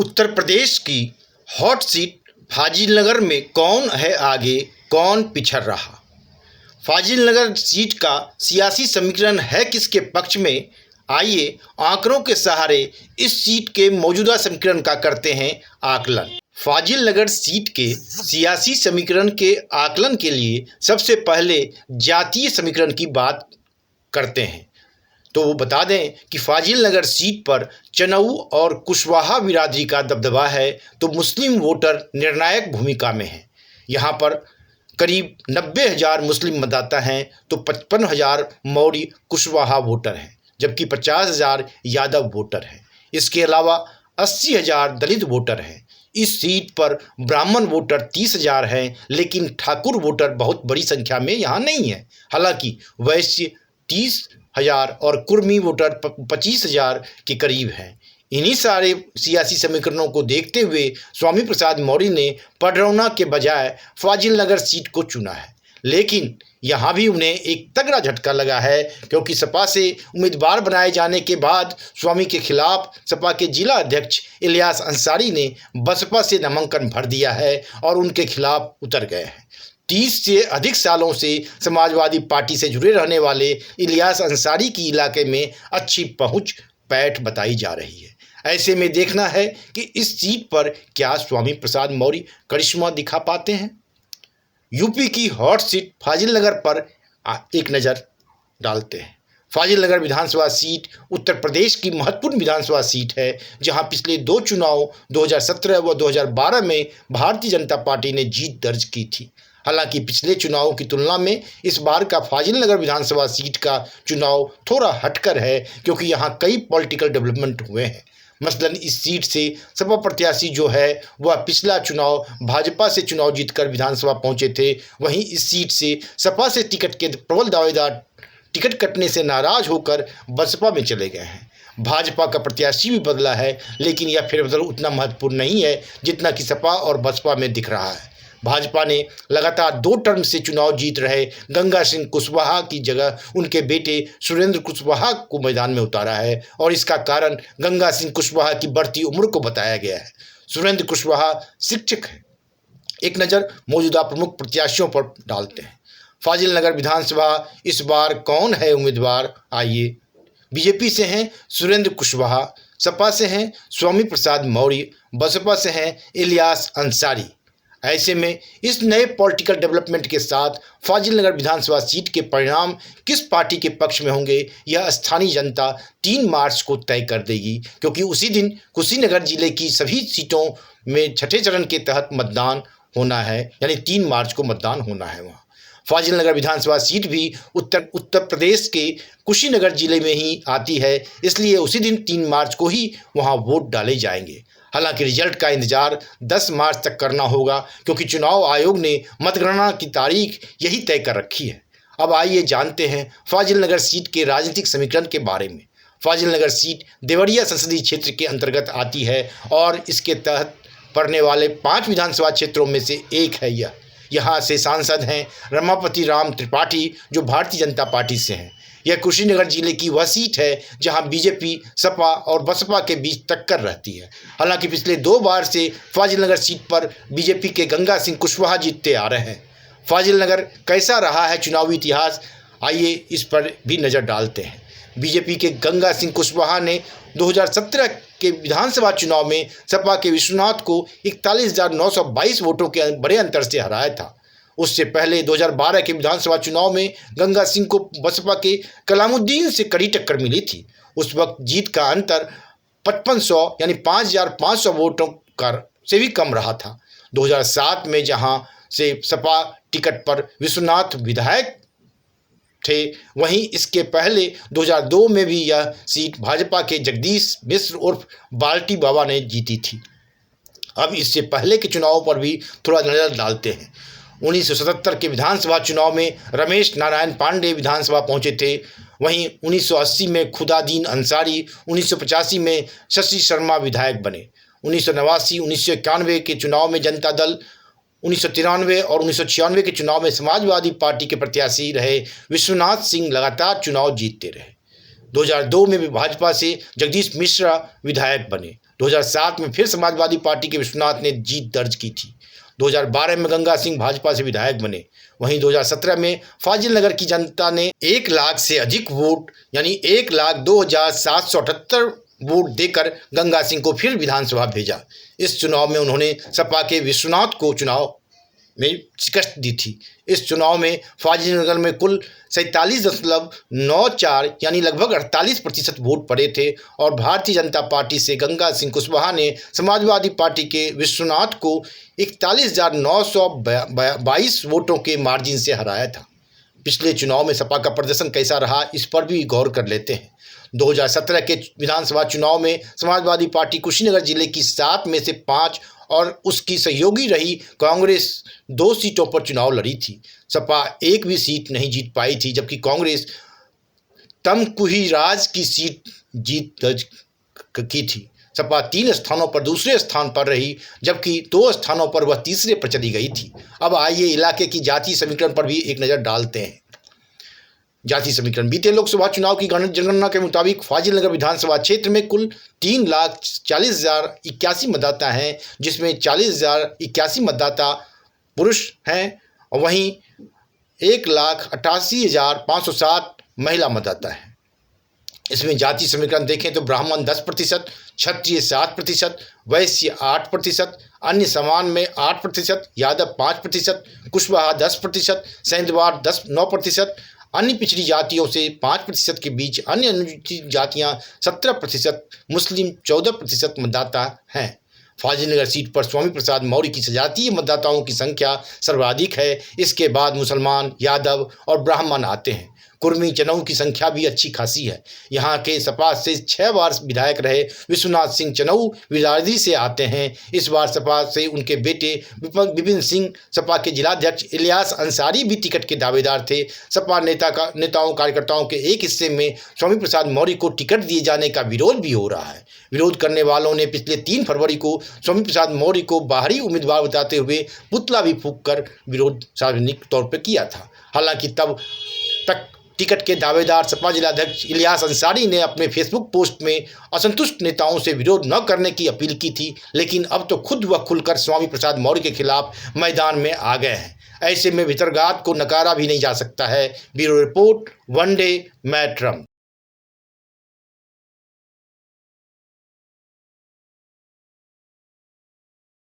उत्तर प्रदेश की hot seat Fazilnagar में कौन है आगे, कौन पिछड़ रहा। फाजिलनगर सीट का सियासी समीकरण है किसके पक्ष में। आइए आंकड़ों के सहारे इस सीट के मौजूदा समीकरण का करते हैं आकलन। फाजिलनगर सीट के सियासी समीकरण के आकलन के लिए सबसे पहले जातीय समीकरण की बात करते हैं। तो वो बता दें कि फाजिलनगर सीट पर चनऊ और कुशवाहा बिरादरी का दबदबा है, तो मुस्लिम वोटर निर्णायक भूमिका में हैं। यहाँ पर करीब 90,000 मुस्लिम मतदाता हैं, तो 55,000 मौर्य कुशवाहा वोटर हैं, जबकि 50,000 यादव वोटर हैं। इसके अलावा 80,000 दलित वोटर हैं। इस सीट पर ब्राह्मण वोटर 30,000 हैं, लेकिन ठाकुर वोटर बहुत बड़ी संख्या में यहाँ नहीं है। हालांकि वैश्य 30,000 और कुर्मी वोटर 25,000 के करीब हैं। इन्हीं सारे सियासी समीकरणों को देखते हुए स्वामी प्रसाद मौर्य ने पडरौना के बजाय फाजिलनगर सीट को चुना है। लेकिन यहाँ भी उन्हें एक तगड़ा झटका लगा है, क्योंकि सपा से उम्मीदवार बनाए जाने के बाद स्वामी के खिलाफ सपा के जिला अध्यक्ष इलियास अंसारी ने बसपा से नामांकन भर दिया है और उनके खिलाफ उतर गए हैं। 30 से अधिक सालों से समाजवादी पार्टी से जुड़े रहने वाले इलियास अंसारी की इलाके में अच्छी पहुंच पैठ बताई जा रही है। ऐसे में देखना है कि इस सीट पर क्या स्वामी प्रसाद मौर्य करिश्मा दिखा पाते हैं। यूपी की हॉट सीट फाजिलनगर पर एक नज़र डालते हैं। फाजिलनगर विधानसभा सीट उत्तर प्रदेश की महत्वपूर्ण विधानसभा सीट है, जहां पिछले 2 चुनाव 2017 व 2012 में भारतीय जनता पार्टी ने जीत दर्ज की थी। हालांकि पिछले चुनावों की तुलना में इस बार का फाजिलनगर विधानसभा सीट का चुनाव थोड़ा हटकर है, क्योंकि यहां कई पॉलिटिकल डेवलपमेंट हुए हैं। मसलन इस सीट से सपा प्रत्याशी जो है वह पिछला चुनाव भाजपा से चुनाव जीतकर विधानसभा पहुंचे थे। वहीं इस सीट से सपा से टिकट के प्रबल दावेदार टिकट कटने से नाराज होकर बसपा में चले गए हैं। भाजपा का प्रत्याशी भी बदला है, लेकिन यह फेरबदल उतना महत्वपूर्ण नहीं है जितना कि सपा और बसपा में दिख रहा है। भाजपा ने लगातार 2 टर्म से चुनाव जीत रहे गंगा सिंह कुशवाहा की जगह उनके बेटे सुरेंद्र कुशवाहा को मैदान में उतारा है, और इसका कारण गंगा सिंह कुशवाहा की बढ़ती उम्र को बताया गया है। सुरेंद्र कुशवाहा शिक्षक हैं। एक नज़र मौजूदा प्रमुख प्रत्याशियों पर डालते हैं। फाजिलनगर विधानसभा इस बार कौन है उम्मीदवार। आइए, बीजेपी से हैं सुरेंद्र कुशवाहा, सपा से हैं स्वामी प्रसाद मौर्य, बसपा से हैं इलियास अंसारी। ऐसे में इस नए पॉलिटिकल डेवलपमेंट के साथ फाजिलनगर विधानसभा सीट के परिणाम किस पार्टी के पक्ष में होंगे, यह स्थानीय जनता 3 मार्च को तय कर देगी, क्योंकि उसी दिन कुशीनगर जिले की सभी सीटों में छठे चरण के तहत मतदान होना है, यानी 3 मार्च को मतदान होना है। वहाँ फाजिलनगर विधानसभा सीट भी उत्तर प्रदेश के कुशीनगर जिले में ही आती है, इसलिए उसी दिन 3 मार्च को ही वहाँ वोट डाले जाएंगे। हालांकि रिजल्ट का इंतजार 10 मार्च तक करना होगा, क्योंकि चुनाव आयोग ने मतगणना की तारीख यही तय कर रखी है। अब आइए जानते हैं फाजिलनगर सीट के राजनीतिक समीकरण के बारे में। फाजिलनगर सीट देवरिया संसदीय क्षेत्र के अंतर्गत आती है और इसके तहत पड़ने वाले 5 विधानसभा क्षेत्रों में से एक है यह। यहाँ से सांसद हैं रमापति राम त्रिपाठी, जो भारतीय जनता पार्टी से हैं। यह कुशीनगर जिले की वह सीट है जहां बीजेपी, सपा और बसपा के बीच टक्कर रहती है। हालांकि पिछले 2 बार से फाजिलनगर सीट पर बीजेपी के गंगा सिंह कुशवाहा जीतते आ रहे हैं। फाजिलनगर कैसा रहा है चुनावी इतिहास, आइए इस पर भी नज़र डालते हैं। बीजेपी के गंगा सिंह कुशवाहा ने 2017 के विधानसभा चुनाव में सपा के विश्वनाथ को 41,922 वोटों के बड़े अंतर से हराया था। उससे पहले 2012 के विधानसभा चुनाव में गंगा सिंह को बसपा के कलामुद्दीन से कड़ी टक्कर मिली थी। उस वक्त जीत का अंतर 5500 यानी 5,500 वोटों से भी कम रहा था। 2007 में जहां से सपा टिकट पर विश्वनाथ विधायक थे, वहीं इसके पहले 2002 में भी यह सीट भाजपा के जगदीश मिश्र उर्फ बाल्टी बाबा ने जीती थी। अब इससे पहले के चुनावों पर भी थोड़ा नज़र डालते हैं। 1977 के विधानसभा चुनाव में रमेश नारायण पांडे विधानसभा पहुंचे थे। वहीं 1980 में खुदादीन अंसारी, 1985 में शशि शर्मा विधायक बने। 1989, 1991 के चुनाव में जनता दल, 1993 और 1996 के चुनाव में समाजवादी पार्टी के प्रत्याशी रहे विश्वनाथ सिंह लगातार चुनाव जीतते रहे। 2002 में भी भाजपा से जगदीश मिश्रा विधायक बने। 2007 में फिर समाजवादी पार्टी के विश्वनाथ ने जीत दर्ज की थी। 2012 में गंगा सिंह भाजपा से विधायक बने। वहीं 2017 में फाजिल नगर की जनता ने 1 लाख से अधिक वोट यानी 1,02,778 वोट देकर गंगा सिंह को फिर विधानसभा भेजा। इस चुनाव में उन्होंने सपा के विश्वनाथ को चुनाव में शिकस्त दी थी। इस चुनाव में फाजिल नगर में कुल 47.94 यानी लगभग 48% वोट पड़े थे और भारतीय जनता पार्टी से गंगा सिंह कुशवाहा ने समाजवादी पार्टी के विश्वनाथ को 41,922 वोटों के मार्जिन से हराया था। पिछले चुनाव में सपा का प्रदर्शन कैसा रहा, इस पर भी गौर कर लेते हैं। 2017 के विधानसभा चुनाव में समाजवादी पार्टी कुशीनगर जिले की 7 में से 5 और उसकी सहयोगी रही कांग्रेस 2 सीटों पर चुनाव लड़ी थी। सपा एक भी सीट नहीं जीत पाई थी, जबकि कांग्रेस तमकुहीराज की सीट जीत दर्ज की थी। सपा 3 स्थानों पर दूसरे स्थान पर रही, जबकि 2 स्थानों पर वह तीसरे पर चली गई थी। अब आइए इलाके की जाति समीकरण पर भी एक नज़र डालते हैं। जाति समीकरण। बीते लोकसभा चुनाव की जनगणना के मुताबिक फाजिल नगर विधानसभा क्षेत्र में कुल 3,40,081 मतदाता हैं, जिसमें 40,081 मतदाता पुरुष हैं और वहीं 1,88,507 महिला मतदाता हैं। इसमें जाति समीकरण देखें तो ब्राह्मण 10%, क्षत्रिय 7%, वैश्य 8%, अन्य समान में 8%, यादव 5%, कुशवाहा 10%, सेंधवाड़ 9%, अन्य पिछड़ी जातियों से 5% के बीच अन्य अनुसूचित जातियां 17%, मुस्लिम 14% मतदाता हैं। फाजिल नगर सीट पर स्वामी प्रसाद मौर्य की सजातीय मतदाताओं की संख्या सर्वाधिक है। इसके बाद मुसलमान, यादव और ब्राह्मण आते हैं। कुर्मी चनऊ की संख्या भी अच्छी खासी है। यहाँ के सपा से 6 बार विधायक रहे विश्वनाथ सिंह चनऊ विराजी से आते हैं। इस बार सपा से उनके बेटे विपिन सिंह, सपा के जिलाध्यक्ष इलियास अंसारी भी टिकट के दावेदार थे। सपा नेताओं कार्यकर्ताओं के एक हिस्से में स्वामी प्रसाद मौर्य को टिकट दिए जाने का विरोध भी हो रहा है। विरोध करने वालों ने पिछले 3 फरवरी को स्वामी प्रसाद मौर्य को बाहरी उम्मीदवार बताते हुए पुतला भी फूंककर विरोध सार्वजनिक तौर पर किया था। हालांकि तब तक टिकट के दावेदार सपा जिलाध्यक्ष इलियास अंसारी ने अपने फेसबुक पोस्ट में असंतुष्ट नेताओं से विरोध न करने की अपील की थी, लेकिन अब तो खुद वह खुलकर स्वामी प्रसाद मौर्य के खिलाफ मैदान में आ गए हैं। ऐसे में भितरघात को नकारा भी नहीं जा सकता है। ब्यूरो रिपोर्ट, वनडे मैट्रम।